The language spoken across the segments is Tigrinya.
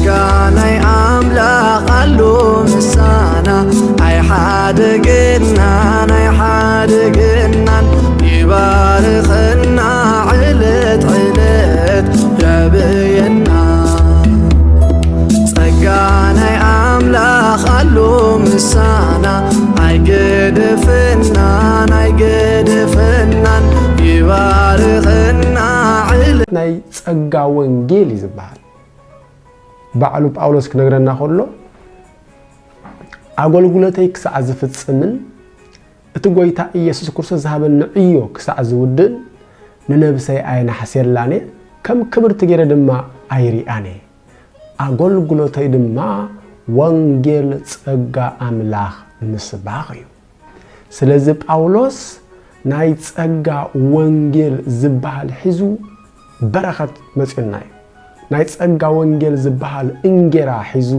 ጸጋናይ አምላኽ አሉ ምሳና አይሓድግናን ይባርኽና ዕለት ዕለት ያብየና ጸጋናይ አምላኽ አሉ ምሳና አይገድፍናን ይባርኽና ዕለት ናይ ጸጋ ወንጌል ይዝባል ባዕሉ ጳውሎስ ክነግረና ከሎ አገልግሎተይ ክሳዕ ዝፍጽምን እቲ ጎይታ ኢየሱስ ክርስቶስ ዝሃበኒ ዕዮ ክሳዕ ዝውድን ንነብሰይ አይናሕሰላኔ ከም ክብርቲ ገይረ ድማ አይሪአኔ አገልግሎተይ ድማ ወንጌል ጸጋ አምላኽ ምስባኽ እዩ ስለዚህ ጳውሎስ ናይ ጸጋ ወንጌል ዝባሃል ሒዙ በረኸት መጽና ናይ ጸጋ ወንጌል ዝባሃል እንጌራ ሒዙ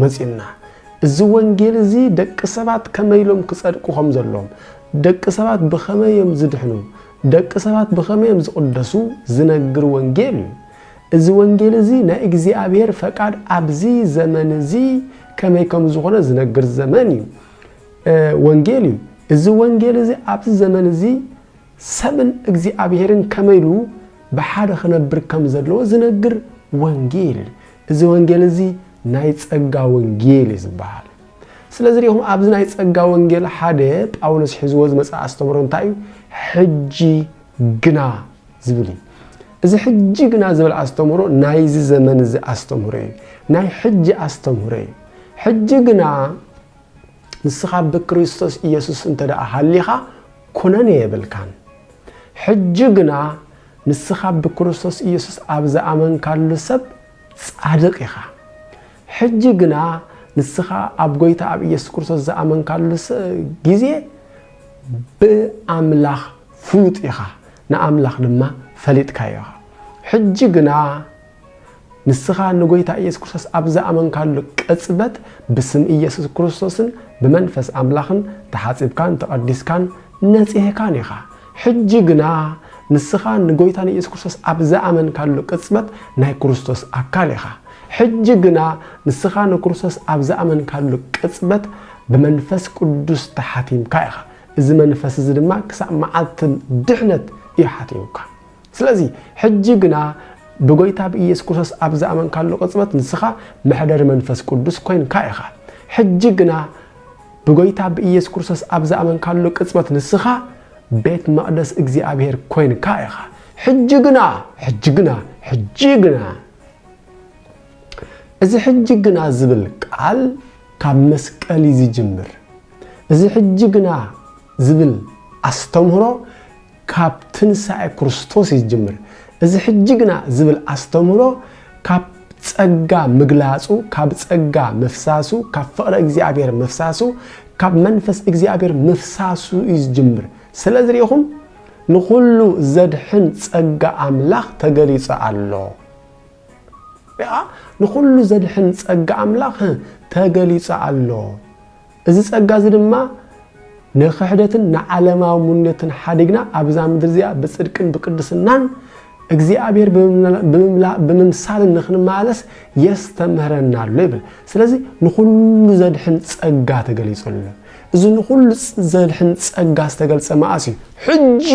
መጽና እዚ ወንጌል እዚ ደቂ ሰባት ከመይሎም ክጸድቁ ዘለዎም ደቂ ሰባት ብኸመዮም ዝድሕኑ ደቂ ሰባት ብኸመዮም ዝቅደሱ ዝነግር ወንጌል እዚ ወንጌል እዚ ናይ እግዚአብሔር ፈቃድ ኣብዚ ዘመን እዚ ከመይ ከም ዝኾነ ዝነግር ዘመን እዩ ወንጌል እዩ እዚ ወንጌል እዚ ኣብዚ ዘመን እዚ ሰብን እግዚአብሔርን ከመይሉ በሓደ ክነብር ከም ዘለዎ ዝነግር ወንጌል እዚ ወንጌል እዚ ናይ ጸጋ ወንጌል ይዝባሃል ስለዚህ ይሁን ኣብዚ ናይ ጸጋ ወንጌል ሓደ ጳውሎስ ሒዝዎ ዝመጽ አስተምሮ እንታይ ሕጂ ግና ዝብል እዚ ሕጂ ግና ዝብል አስተምሮ ናይ እዚ ዘመን እዚ አስተምሮ ናይ ሕጂ አስተምሮ ሕጂ ግና ንስኻ በክርስቶስ ኢየሱስ እንተዳ ሃሊኻ ኮነኔ የብልካን ሕጂ ግና ንስኻ በክርስቶስ ኢየሱስ ኣብዛ አመንካሉ ሰብ ጻድቅ ኢኻ ሕጂ ግና ንስኻ ኣብ ጎይታ ኣብ ኢየሱስ ክርስቶስ ዝኣመንካሉ ጊዜ ብኣምላኽ ፍሉጥ ኢኻ ንኣምላኽ ድማ ፈሊጥካ ኢኻ ሕጂ ግና ንስኻ ንጎይታ ኢየሱስ ክርስቶስ ኣብ ዝኣመንካሉ ቅጽበት ብስም ኢየሱስ ክርስቶስን ብመንፈስ ኣምላኽን ተሓጺብካን ተቀዲስካን ነጽሄካን ኢኻ ሕጂ ግና ንስኻ ንጎይታ ኢየሱስ ክርስቶስ ኣብ ዝኣመንካሉ ቅጽበት ናይ ክርስቶስ ኣካል ኢኻ ሕጂ ግና ንስኻ ንክርስቶስ ኣብ ዝኣመንካሉ ቅጽበት ብመንፈስ ቅዱስ ተሓቲምካ ኢኻ እዚ መንፈስ እዚ ድማ ክሳብ መዓልትን ድሕነት ይሓቲምካ ስለዚህ ሕጂ ግና ብጎይታ ኢየሱስ ክርስቶስ ኣብ ዝኣመንካሉ ቅጽበት ንስኻ መሕደር መንፈስ ቅዱስ ኮይንካ ኢኻ ሕጂ ግና ብጎይታ ኢየሱስ ክርስቶስ ኣብ ዝኣመንካሉ ቅጽበት ንስኻ ቤት መቅደስ እግዚአብሔር ኮይንካ ኢኻ ሕጂ ግና እዚ ሕጂ ግና ዝብል ቃል ካብ መስቀል ይጅምር እዚ ሕጂ ግና ዝብል አስተምሮ ካብ ትንሳኤ ክርስቶስ ይጅምር እዚ ሕጂ ግና ዝብል አስተምሮ ካብ ጸጋ ምግላጹ ካብ ጸጋ መፍሳሱ ካብ ፍቅረ እግዚአብሔር መፍሳሱ ካብ መንፈስ እግዚአብሔር መፍሳሱ ይጅምር ስለዚህ ይሁን ንኹሉ ዘድሕን ጸጋ አምላኽ ተገሊጸ አሎ ንኹሉ ዘድሕን ጸጋ አምላኽ ተገሊጸ አሎ እዚ ጸጋ ድማ ንኽሕደትን ንዓለማዊ ሙነትን ሓዲግና ኣብዛ ምድር እዚኣ ብጽድቅን ብቅድስናን እግዚአብሔር በመምሳል ንኽንማለስ የስተምህረና አሎ ይብል ስለዚህ ንኹሉ ዘድሕን ጸጋ ተገሊጸ አሎ እዚ ንኹሉ ዘድሕን ጸጋ ዝተገልጸ ማእሲ ሕጂ